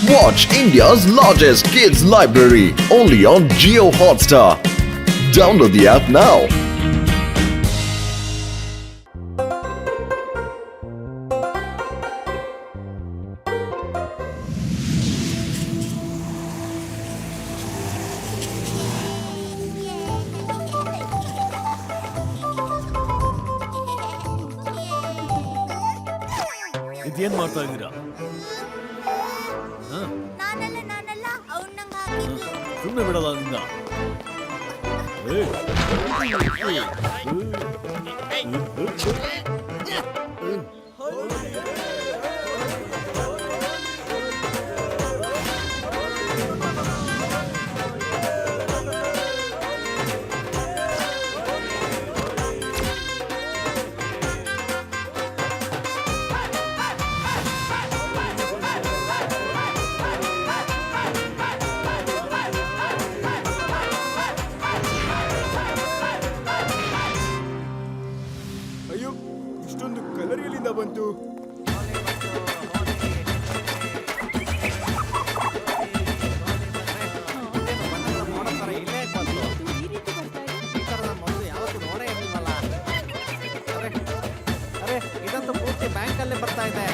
Watch India's largest kids library only on Jio Hotstar. Download the app now. ಇದೇನ್ ಮಾಡ್ತಾ ಇದ್ದೀರಾ? ನಾನಲ್ಲ ಅವ್ನು ನಂಗೆ ಹಾಕಿದ್ದು. ಸುಮ್ಮನೆ ಬಿಡಲ್ಲ ನಿನ್ನ. ಅಯ್ಯೋ, ಇಷ್ಟೊಂದು ಕಲರ್ ಎಲ್ಲಿಂದ ಬಂತು? ಇದಂತೂ ಪೂರ್ತಿ ಬ್ಯಾಂಕ್ ಅಲ್ಲೇ ಬರ್ತಾ ಇದೆ.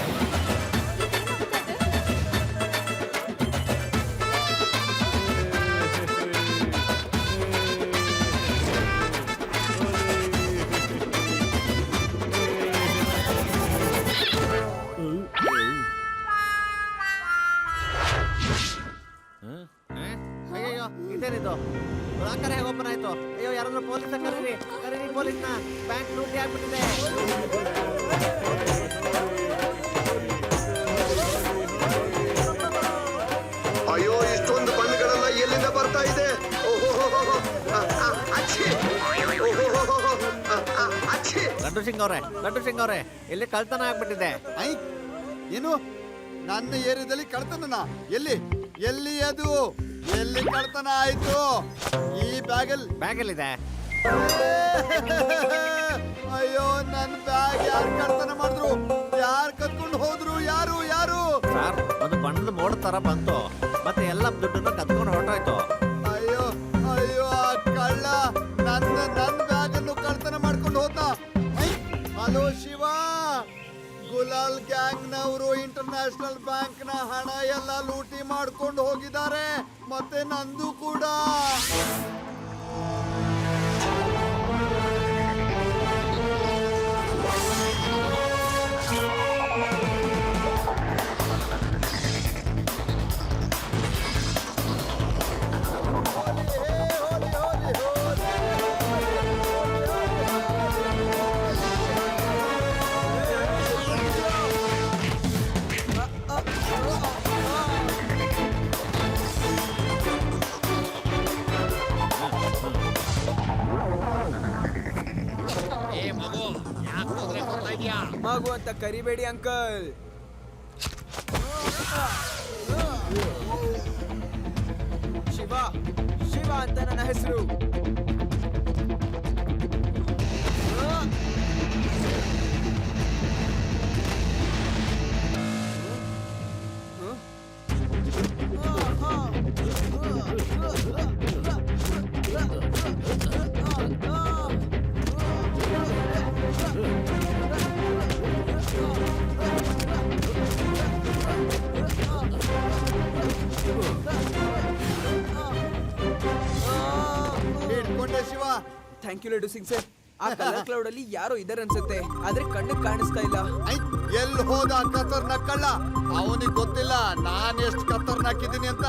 ಅಯ್ಯೋ ಇದೇನಿದು ಲಾಕರ್ ಹೇಗೆ ಓಪನ್ ಆಯ್ತು? ಅಯ್ಯೋ ಯಾರಾದ್ರೂ ಪೊಲೀಸ್ ಕರೀರಿ ಪೊಲೀಸ್ನ. ಬ್ಯಾಂಕ್ ಲೂಟಿ ಆಗ್ಬಿಟ್ಟಿದೆ. ಅಯ್ಯೋ, ಇಷ್ಟೊಂದು ಬಣ್ಣಗಳೆಲ್ಲ ಎಲ್ಲಿಂದ ಬರ್ತಾ ಇದೆ? ಲಡ್ಡು ಸಿಂಗ್ ಅವರೇ ಇಲ್ಲಿ ಕಳ್ತನ ಆಗ್ಬಿಟ್ಟಿದೆ. ಏನು ನನ್ನ ಏರಿಯಾದಲ್ಲಿ ಕಳ್ತನ? ಎಲ್ಲಿ ಅದು? ಎಲ್ಲಿ ಕಳ್ತನ ಆಯ್ತು? ಈ ಬ್ಯಾಗಲ್ಲಿದೆ. ಅಯ್ಯೋ, ನನ್ನ ಬ್ಯಾಗ್ ಯಾರು ಕಳ್ತನ ಮಾಡಿದ್ರು? ಯಾರು ಕತ್ಕೊಂಡು ಹೋದ್ರು? ಯಾರು? ಸರ್, ಒಂದು ಬಣ್ಣದ ಮೋಡ ತರ ಬಂತು, ಮತ್ತೆ ಎಲ್ಲ ದುಡ್ಡನ್ನು ಕತ್ಕೊಂಡು ಹೊರಟೋಯ್ತು. ಅಯ್ಯೋ, ಆ ಕಳ್ಳ ನನ್ನ ಬ್ಯಾಗ್ ಅನ್ನು ಕಳ್ತನ ಮಾಡ್ಕೊಂಡು ಹೋದ. ಹಲೋ ಶಿವ, ಗುಲಾಲ್ ಗ್ಯಾಂಗ್ ನವರು ಇಂಟರ್ನ್ಯಾಷನಲ್ ಬ್ಯಾಂಕ್ ನ ಹಣ ಎಲ್ಲ ಲೂಟಿ ಮಾಡ್ಕೊಂಡು ಹೋಗಿದ್ದಾರೆ, ಮತ್ತೆ ನಂದು ಕೂಡ. ಮಗು ಅಂತ ಕರಿಬೇಡಿ ಅಂಕಲ್. ಶಿವ ಅಂತ ನನ್ನ ಹೆಸರು. ಹಿಡ್ಕೊಂಡೆ Shiva. Thank you Laddu Singh sir. ಆ ಕಲರ್ ಕ್ಲೌಡ್ ಅಲ್ಲಿ ಯಾರೋ ಇದಾರೆ ಅನ್ಸುತ್ತೆ, ಆದ್ರೆ ಕಣ್ಣಿಗೆ ಕಾಣಿಸ್ತಾ ಇಲ್ಲ. ಎಲ್ಲಿ ಹೋದ ಕತ್ತರ್ನಾಕ್ ಕಳ್ಳ? ಅವನಿಗೆ ಗೊತ್ತಿಲ್ಲ ನಾನು ಎಷ್ಟು ಕತ್ತರ್ನಾಕಿದ್ದೀನಿ ಅಂತ.